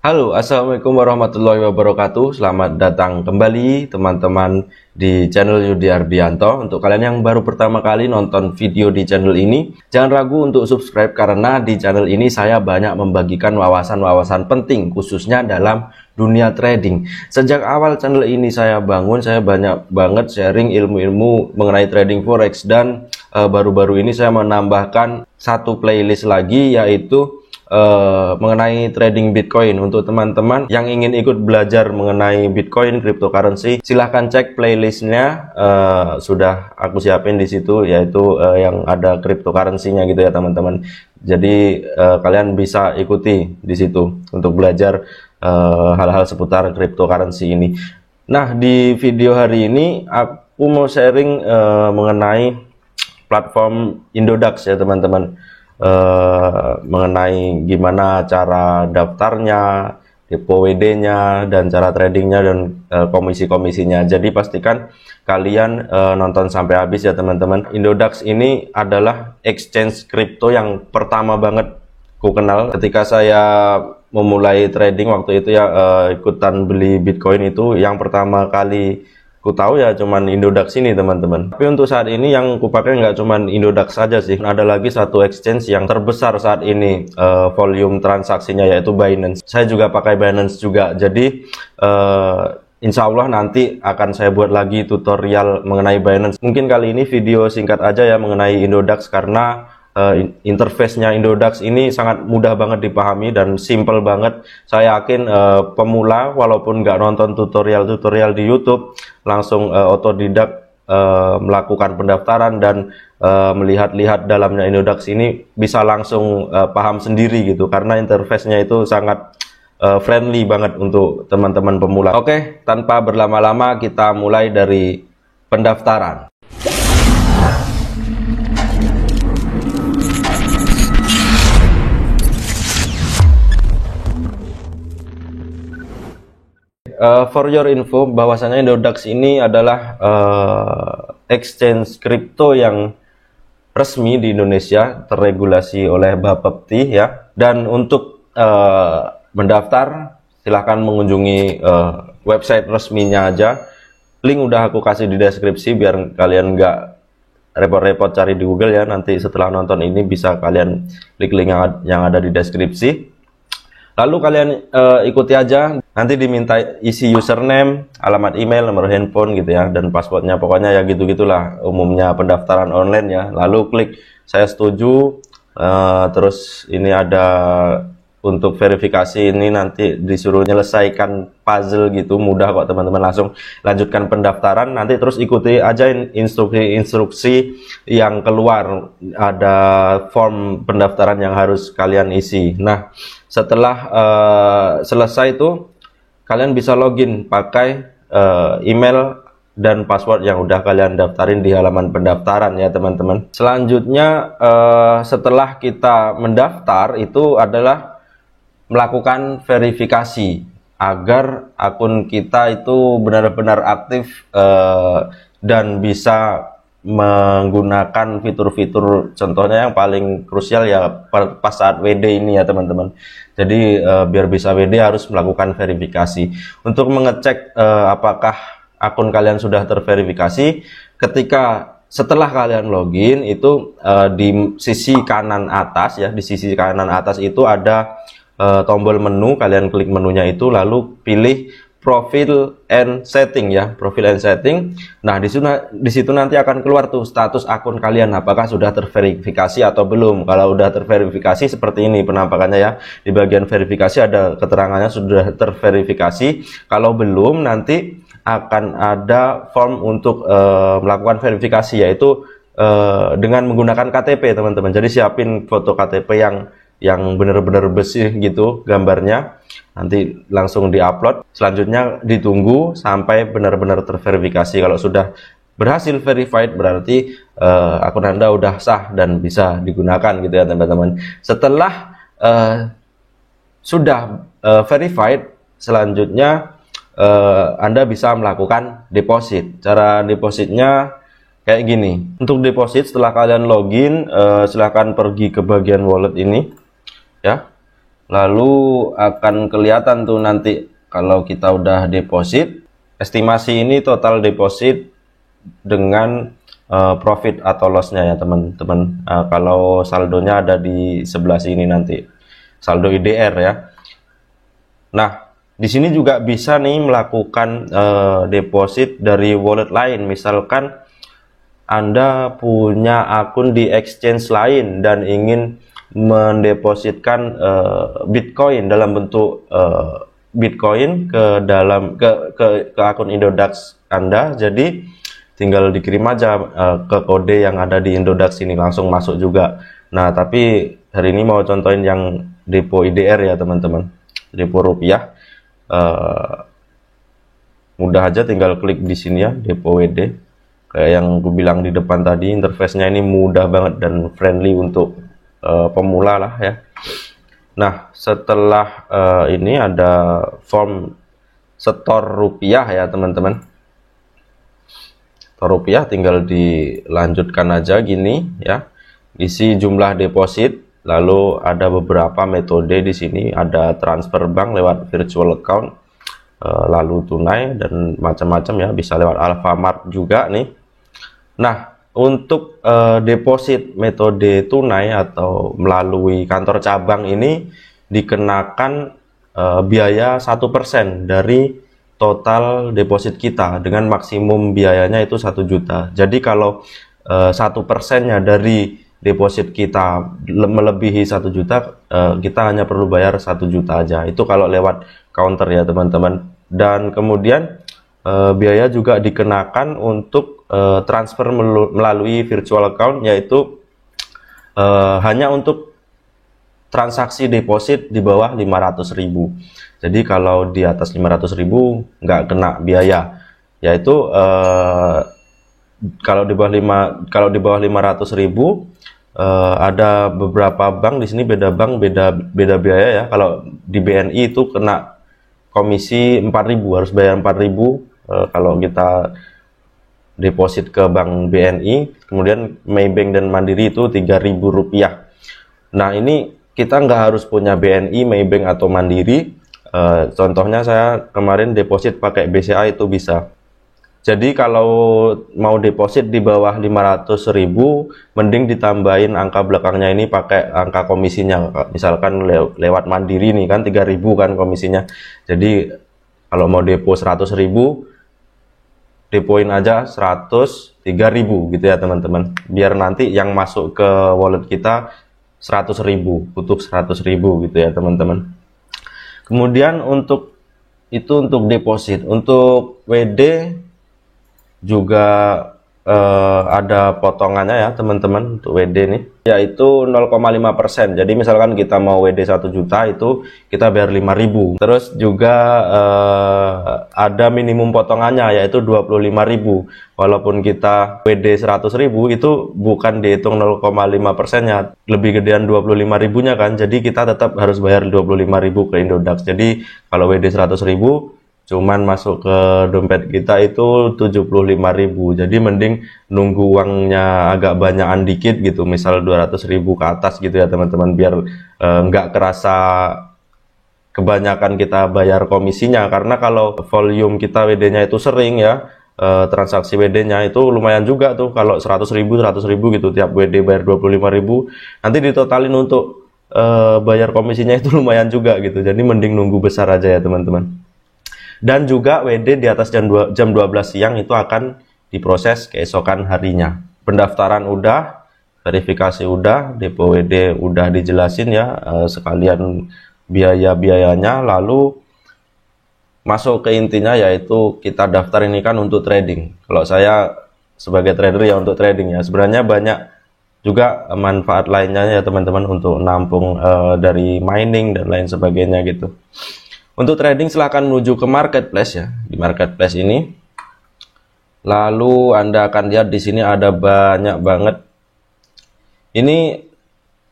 Halo, assalamualaikum warahmatullahi wabarakatuh. Selamat datang kembali teman-teman di channel Yudi Ardianto. Untuk kalian yang baru pertama kali nonton video di channel ini, jangan ragu untuk subscribe karena di channel ini saya banyak membagikan wawasan-wawasan penting khususnya dalam dunia trading. Sejak awal channel ini saya bangun, saya banyak banget sharing ilmu-ilmu mengenai trading forex dan baru-baru ini saya menambahkan satu playlist lagi, yaitu mengenai trading Bitcoin. Untuk teman-teman yang ingin ikut belajar mengenai Bitcoin, cryptocurrency, silahkan cek playlistnya, sudah aku siapin di situ, yaitu yang ada cryptocurrency-nya gitu ya teman-teman. Jadi kalian bisa ikuti di situ untuk belajar hal-hal seputar cryptocurrency ini. Nah, di video hari ini aku mau sharing mengenai platform Indodax ya teman-teman. Mengenai gimana cara daftarnya, depo WD-nya, dan cara tradingnya dan komisi-komisinya. Jadi pastikan kalian nonton sampai habis ya teman-teman. Indodax ini adalah exchange crypto yang pertama banget ku kenal ketika saya memulai trading waktu itu ya, ikutan beli Bitcoin itu yang pertama kali ku tahu ya cuman Indodax ini teman-teman. Tapi untuk saat ini yang ku pakai nggak cuman Indodax saja sih, ada lagi satu exchange yang terbesar saat ini volume transaksinya, yaitu Binance. Saya juga pakai Binance juga. Jadi insya Allah nanti akan saya buat lagi tutorial mengenai Binance. Mungkin kali ini video singkat aja ya mengenai Indodax, karena interface-nya Indodax ini sangat mudah banget dipahami dan simple banget. Saya yakin pemula walaupun nggak nonton tutorial-tutorial di YouTube, langsung otodidak melakukan pendaftaran dan melihat-lihat dalamnya Indodax ini bisa langsung paham sendiri gitu, karena interface-nya itu sangat friendly banget untuk teman-teman pemula. Oke, tanpa berlama-lama kita mulai dari pendaftaran. For your info, bahwasanya Indodax ini adalah exchange kripto yang resmi di Indonesia, terregulasi oleh Bapepti ya. Dan untuk mendaftar silahkan mengunjungi website resminya aja. Link udah aku kasih di deskripsi biar kalian nggak repot-repot cari di Google ya. Nanti setelah nonton ini bisa kalian klik link yang ada di deskripsi. Lalu kalian ikuti aja, nanti diminta isi username, alamat email, nomor handphone gitu ya, dan passwordnya. Pokoknya ya gitu-gitulah umumnya pendaftaran online ya. Lalu klik saya setuju, terus ini ada untuk verifikasi, ini nanti disuruh menyelesaikan puzzle gitu, mudah kok teman-teman. Langsung lanjutkan pendaftaran, nanti terus ikuti aja instruksi yang keluar, ada form pendaftaran yang harus kalian isi. Nah, setelah selesai itu kalian bisa login pakai email dan password yang udah kalian daftarin di halaman pendaftaran ya teman-teman. Selanjutnya setelah kita mendaftar itu adalah melakukan verifikasi agar akun kita itu benar-benar aktif dan bisa menggunakan fitur-fitur, contohnya yang paling krusial ya pas saat WD ini ya teman-teman. Jadi biar bisa WD harus melakukan verifikasi. Untuk mengecek apakah akun kalian sudah terverifikasi, setelah kalian login itu di sisi kanan atas ya, di sisi kanan atas itu ada tombol menu. Kalian klik menunya itu, lalu pilih profile and setting ya, profile and setting. Nah, di situ nanti akan keluar tuh status akun kalian, apakah sudah terverifikasi atau belum. Kalau udah terverifikasi seperti ini penampakannya ya. Di bagian verifikasi ada keterangannya sudah terverifikasi. Kalau belum, nanti akan ada form untuk melakukan verifikasi, yaitu dengan menggunakan KTP teman-teman. Jadi siapin foto KTP yang benar-benar bersih gitu gambarnya, nanti langsung diupload. Selanjutnya ditunggu sampai benar-benar terverifikasi. Kalau sudah berhasil verified berarti akun Anda udah sah dan bisa digunakan gitu ya teman-teman. Setelah sudah verified, selanjutnya Anda bisa melakukan deposit. Cara depositnya kayak gini. Untuk deposit setelah kalian login, silahkan pergi ke bagian wallet ini ya. Lalu akan kelihatan tuh nanti kalau kita udah deposit, estimasi ini total deposit dengan profit atau lossnya ya teman-teman. Kalau saldonya ada di sebelah sini nanti, saldo IDR ya. Nah, di sini juga bisa nih melakukan deposit dari wallet lain. Misalkan Anda punya akun di exchange lain dan ingin mendepositkan Bitcoin dalam bentuk Bitcoin ke akun Indodax Anda. Jadi tinggal dikirim aja ke kode yang ada di Indodax ini, langsung masuk juga. Nah, tapi hari ini mau contohin yang depo IDR ya teman-teman, depo rupiah. Mudah aja, tinggal klik di sini ya, depo WD. Kayak yang gue bilang di depan tadi, interface-nya ini mudah banget dan friendly untuk pemula lah ya. Nah, setelah ini ada form setor rupiah ya teman-teman. Setor rupiah tinggal dilanjutkan aja gini ya. Isi jumlah deposit, lalu ada beberapa metode di sini, ada transfer bank lewat virtual account, lalu tunai dan macam-macam ya, bisa lewat Alfamart juga nih. Nah, untuk deposit metode tunai atau melalui kantor cabang ini dikenakan biaya 1% dari total deposit kita, dengan maksimum biayanya itu 1 juta. Jadi kalau 1%-nya dari deposit kita melebihi 1 juta, kita hanya perlu bayar 1 juta aja. Itu kalau lewat counter ya teman-teman. Dan kemudian biaya juga dikenakan untuk transfer melalui virtual account, yaitu hanya untuk transaksi deposit di bawah 500.000. Jadi kalau di atas 500.000 nggak kena biaya, yaitu kalau di bawah 500.000 ada beberapa bank di sini, beda bank beda biaya ya. Kalau di BNI itu kena komisi 4.000, harus bayar 4.000 kalau kita deposit ke bank BNI. Kemudian Maybank dan Mandiri itu Rp3.000. Nah, ini kita nggak harus punya BNI, Maybank atau Mandiri. Contohnya saya kemarin deposit pakai BCA itu bisa. Jadi kalau mau deposit di bawah 500.000, mending ditambahin angka belakangnya ini pakai angka komisinya. Misalkan lewat Mandiri nih kan 3.000 kan komisinya. Jadi kalau mau depo 100.000, depoin aja 3.000 gitu ya teman-teman. Biar nanti yang masuk ke wallet kita 100.000, butuh 100.000 gitu ya teman-teman. Kemudian untuk deposit, untuk WD juga ada potongannya ya teman-teman untuk WD nih, yaitu 0,5%. Jadi misalkan kita mau WD 1 juta itu kita bayar 5.000. Terus juga ada minimum potongannya, yaitu 25.000. Walaupun kita WD 100.000 itu bukan dihitung 0,5%-nya, lebih gedean 25.000-nya kan. Jadi kita tetap harus bayar 25.000 ke Indodax. Jadi kalau WD 100.000 cuman masuk ke dompet kita itu 75.000. Jadi mending nunggu uangnya agak banyakan dikit gitu, misal 200.000 ke atas gitu ya teman-teman, biar nggak kerasa kebanyakan kita bayar komisinya. Karena kalau volume kita WD-nya itu sering ya, transaksi WD-nya itu lumayan juga tuh. Kalau 100.000 gitu tiap WD bayar 25.000, nanti ditotalin untuk bayar komisinya itu lumayan juga gitu. Jadi mending nunggu besar aja ya teman-teman. Dan juga WD di atas jam 12 siang itu akan diproses keesokan harinya. Pendaftaran udah, verifikasi udah, depo WD udah dijelasin ya, sekalian biaya-biayanya. Lalu masuk ke intinya, yaitu kita daftar ini kan untuk trading. Kalau saya sebagai trader ya untuk trading ya. Sebenarnya banyak juga manfaat lainnya ya teman-teman, untuk nampung dari mining dan lain sebagainya gitu. Untuk trading silahkan menuju ke marketplace ya. Di marketplace ini, lalu Anda akan lihat di sini ada banyak banget. Ini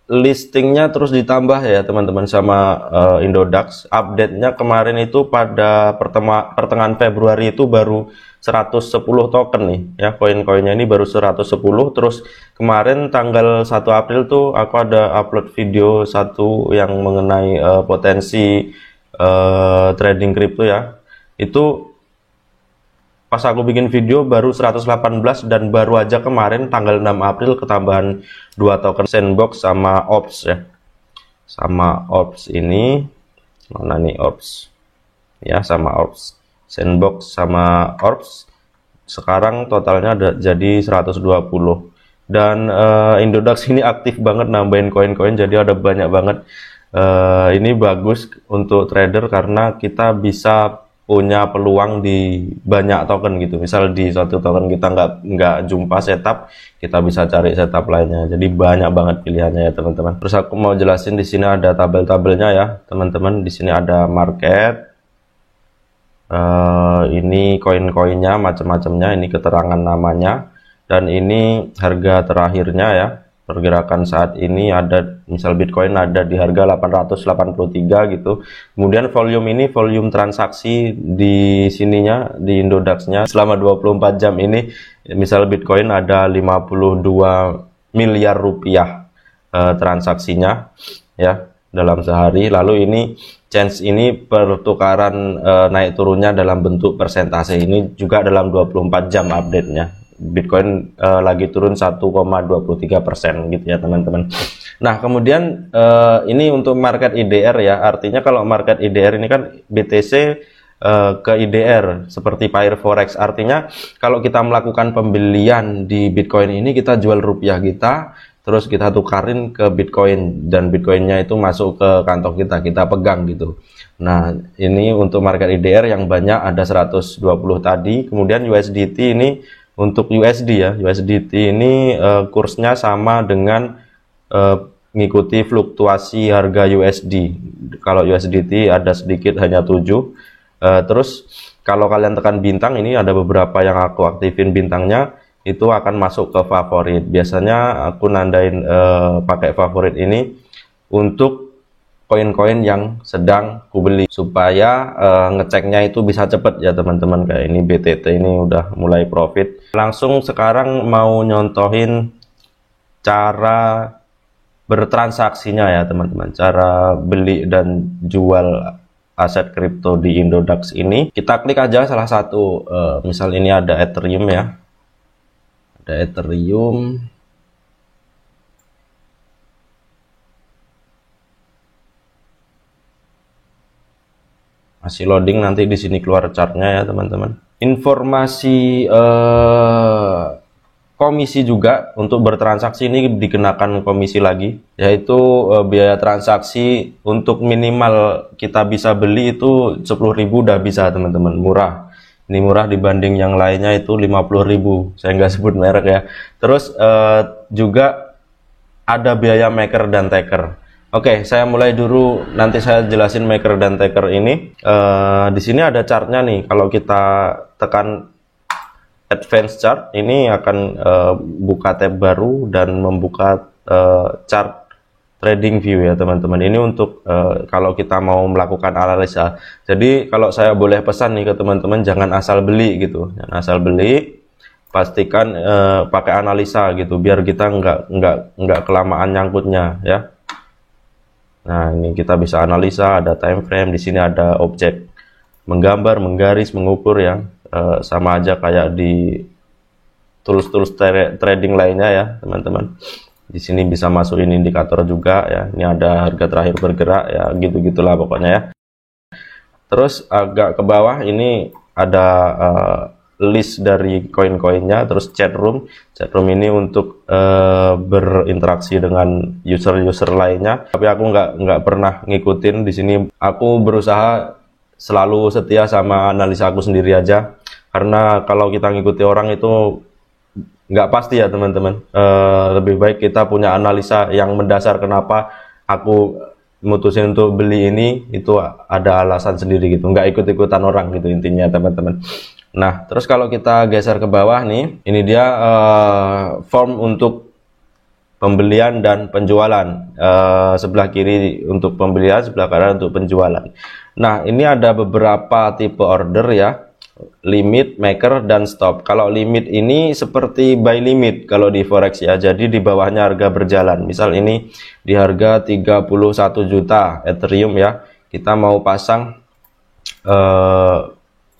listingnya terus ditambah ya teman-teman sama Indodax. Update-nya kemarin itu pada pertengahan Februari itu baru 110 token nih ya, koin-koinnya ini baru 110. Terus kemarin tanggal 1 April tuh aku ada upload video satu yang mengenai potensi trading kripto ya. Itu pas aku bikin video baru 118 dan baru aja kemarin tanggal 6 April ketambahan 2 token Sandbox sama Ops ya. Sama Ops ini mana nih Ops? Ya, sama Ops. Sandbox sama Ops sekarang totalnya ada jadi 120. Dan Indodax ini aktif banget nambahin koin-koin, jadi ada banyak banget. Ini bagus untuk trader karena kita bisa punya peluang di banyak token gitu. Misal di suatu token kita nggak jumpa setup, kita bisa cari setup lainnya. Jadi banyak banget pilihannya ya teman-teman. Terus aku mau jelasin di sini ada tabel-tabelnya ya teman-teman. Di sini ada market, ini koin-koinnya macam-macamnya, ini keterangan namanya, dan ini harga terakhirnya ya. Pergerakan saat ini ada, misal Bitcoin ada di harga 883 gitu. Kemudian volume ini volume transaksi di sininya, di Indodax-nya selama 24 jam ini, misal Bitcoin ada 52 miliar rupiah transaksinya ya dalam sehari. Lalu ini change ini pertukaran naik turunnya dalam bentuk persentase, ini juga dalam 24 jam update-nya. Bitcoin lagi turun 1,23% gitu ya teman-teman. Nah kemudian ini untuk market IDR ya, artinya kalau market IDR ini kan BTC ke IDR seperti Pair Forex, artinya kalau kita melakukan pembelian di Bitcoin ini kita jual rupiah kita, terus kita tukarin ke Bitcoin dan Bitcoinnya itu masuk ke kantong kita pegang gitu. Nah ini untuk market IDR yang banyak ada 120 tadi. Kemudian USDT ini untuk USD ya, USDT ini kursnya sama dengan mengikuti fluktuasi harga USD. Kalau USDT ada sedikit hanya 7. Terus kalau kalian tekan bintang, ini ada beberapa yang aku aktifin bintangnya, itu akan masuk ke favorit. Biasanya aku nandain pakai favorit ini untuk koin-koin yang sedang kubeli supaya ngeceknya itu bisa cepet ya teman-teman. Kayak ini BTT ini udah mulai profit. Langsung sekarang mau nyontohin cara bertransaksinya ya teman-teman, cara beli dan jual aset kripto di Indodax ini. Kita klik aja salah satu, misal ini ada Ethereum ya, ada Ethereum. Masih loading, nanti di sini keluar chartnya ya teman-teman. Informasi komisi juga untuk bertransaksi ini dikenakan komisi lagi, yaitu biaya transaksi untuk minimal kita bisa beli itu 10.000 udah bisa teman-teman, murah. Ini murah dibanding yang lainnya itu 50.000, saya nggak sebut merek ya. Terus juga ada biaya maker dan taker. Oke, saya mulai dulu, nanti saya jelasin maker dan taker ini. Di sini ada chartnya nih. Kalau kita tekan advance chart, ini akan buka tab baru dan membuka chart trading view ya teman-teman. Ini untuk kalau kita mau melakukan analisa. Jadi kalau saya boleh pesan nih ke teman-teman, jangan asal beli gitu. Jangan asal beli, pastikan pakai analisa gitu, biar kita nggak kelamaan nyangkutnya ya. Nah, ini kita bisa analisa, ada time frame, di sini ada objek menggambar, menggaris, mengukur ya. Sama aja kayak di tools-tools trading lainnya ya, teman-teman. Di sini bisa masukin indikator juga ya. Ini ada harga terakhir bergerak ya, gitu-gitulah pokoknya ya. Terus agak ke bawah ini ada list dari koin-koinnya, terus chat room ini untuk berinteraksi dengan user-user lainnya. Tapi aku nggak pernah ngikutin di sini. Aku berusaha selalu setia sama analisa aku sendiri aja, karena kalau kita ngikuti orang itu nggak pasti ya teman-teman. Lebih baik kita punya analisa yang mendasar kenapa aku mutusin untuk beli ini, itu ada alasan sendiri gitu, nggak ikut-ikutan orang gitu intinya teman-teman. Nah, terus kalau kita geser ke bawah nih, ini dia form untuk pembelian dan penjualan. Sebelah kiri untuk pembelian, sebelah kanan untuk penjualan. Nah, ini ada beberapa tipe order ya, limit, maker, dan stop. Kalau limit ini seperti buy limit kalau di forex ya, jadi di bawahnya harga berjalan. Misal ini di harga 31 juta Ethereum ya, kita mau pasang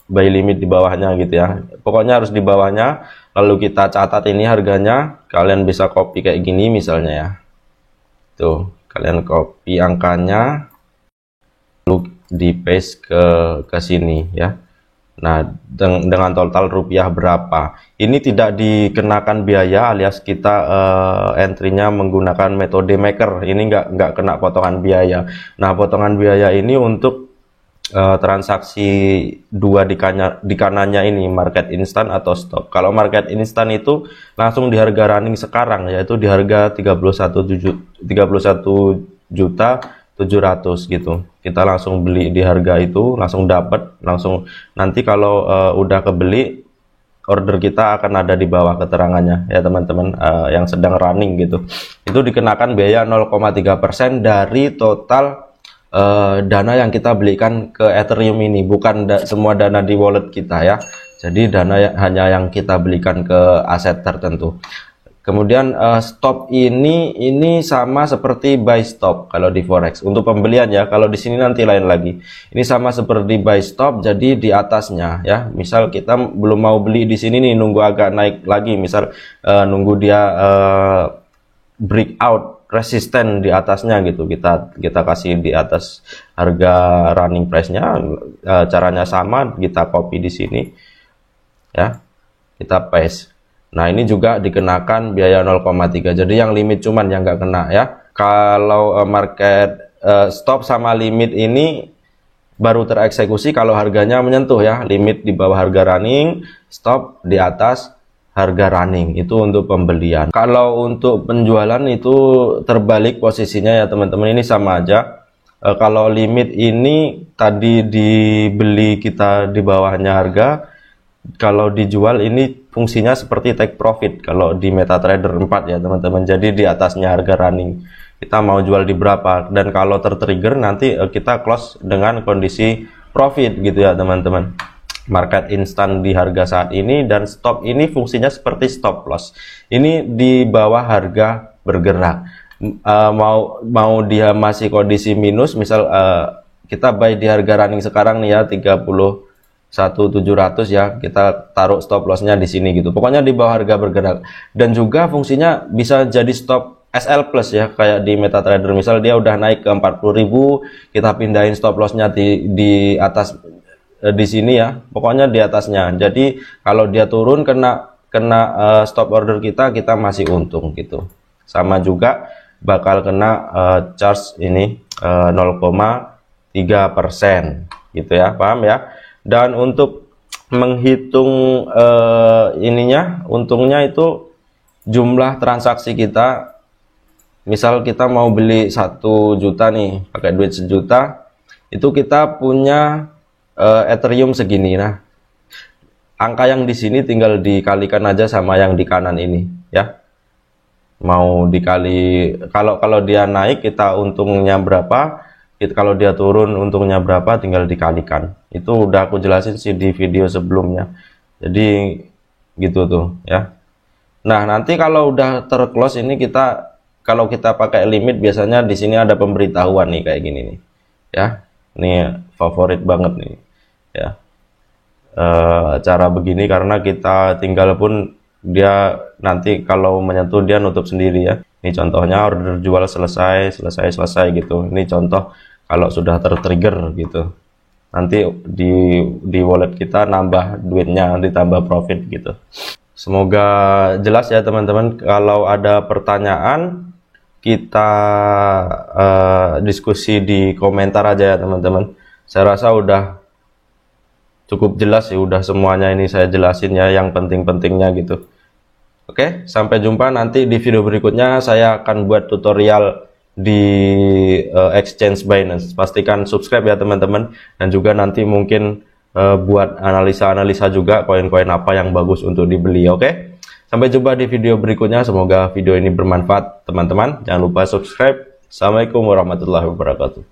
buy limit di bawahnya gitu ya, pokoknya harus di bawahnya. Lalu kita catat ini harganya, kalian bisa copy kayak gini misalnya ya, tuh kalian copy angkanya lalu di paste ke sini ya. Nah, dengan total rupiah berapa, ini tidak dikenakan biaya, alias kita entry-nya menggunakan metode maker, ini nggak kena potongan biaya. Nah, potongan biaya ini untuk transaksi dua di kanannya ini, market instan atau stop. Kalau market instan itu langsung di harga running sekarang, yaitu di harga 31.700.000 gitu. Kita langsung beli di harga itu, langsung dapat, langsung nanti kalau udah kebeli, order kita akan ada di bawah keterangannya ya teman-teman, yang sedang running gitu. Itu dikenakan biaya 0,3% dari total dana yang kita belikan ke Ethereum ini, bukan semua dana di wallet kita ya. Jadi dana hanya yang kita belikan ke aset tertentu. Kemudian stop ini sama seperti buy stop kalau di forex untuk pembelian ya. Kalau di sini nanti lain lagi. Ini sama seperti buy stop, jadi di atasnya ya. Misal kita belum mau beli di sini nih, nunggu agak naik lagi. Misal nunggu dia breakout resisten di atasnya gitu, kita kasih di atas harga running price-nya. Caranya sama, kita copy di sini ya, kita paste. Nah, ini juga dikenakan biaya 0,3, jadi yang limit cuman yang nggak kena ya. Kalau market stop sama limit ini baru tereksekusi kalau harganya menyentuh ya, limit di bawah harga running, stop di atas harga running, itu untuk pembelian. Kalau untuk penjualan itu terbalik posisinya ya teman-teman, ini sama aja. Kalau limit ini tadi dibeli kita di bawahnya harga, kalau dijual ini fungsinya seperti take profit kalau di MetaTrader 4 ya teman-teman. Jadi di atasnya harga running, kita mau jual di berapa, dan kalau tertrigger nanti kita close dengan kondisi profit gitu ya teman-teman. Market instan di harga saat ini, dan stop ini fungsinya seperti stop loss. Ini di bawah harga bergerak. Mau dia masih kondisi minus, misal kita buy di harga running sekarang nih ya 31.700 ya, kita taruh stop lossnya di sini gitu. Pokoknya di bawah harga bergerak. Dan juga fungsinya bisa jadi stop SL plus ya, kayak di MetaTrader. Misal dia udah naik ke 40.000, kita pindahin stop lossnya di atas di sini ya, pokoknya di atasnya. Jadi kalau dia turun kena stop order kita masih untung gitu. Sama juga bakal kena charge ini 0,3% gitu ya, paham ya. Dan untuk menghitung untungnya itu jumlah transaksi kita. Misal kita mau beli 1 juta nih, pakai duit 1 juta, itu kita punya Ethereum segini. Nah, angka yang di sini tinggal dikalikan aja sama yang di kanan ini ya. Mau dikali, kalau dia naik kita untungnya berapa, kalau dia turun untungnya berapa, tinggal dikalikan. Itu udah aku jelasin sih di video sebelumnya. Jadi gitu tuh ya. Nah, nanti kalau udah terclose ini, kalau kita pakai limit biasanya di sini ada pemberitahuan nih kayak gini nih ya. Ini favorit banget nih ya, cara begini, karena kita tinggal pun dia nanti kalau menyentuh dia nutup sendiri ya. Ini contohnya order jual selesai gitu. Ini contoh kalau sudah tertrigger gitu, nanti di wallet kita nambah duitnya, ditambah profit gitu. Semoga jelas ya teman-teman. Kalau ada pertanyaan, kita diskusi di komentar aja ya teman-teman. Saya rasa udah cukup jelas ya, udah semuanya ini saya jelasin ya, yang penting-pentingnya gitu. Oke, sampai jumpa nanti di video berikutnya. Saya akan buat tutorial di exchange Binance. Pastikan subscribe ya teman-teman, dan juga nanti mungkin buat analisa-analisa juga koin-koin apa yang bagus untuk dibeli. Oke, Sampai jumpa di video berikutnya. Semoga video ini bermanfaat teman-teman. Jangan lupa subscribe. Assalamualaikum warahmatullahi wabarakatuh.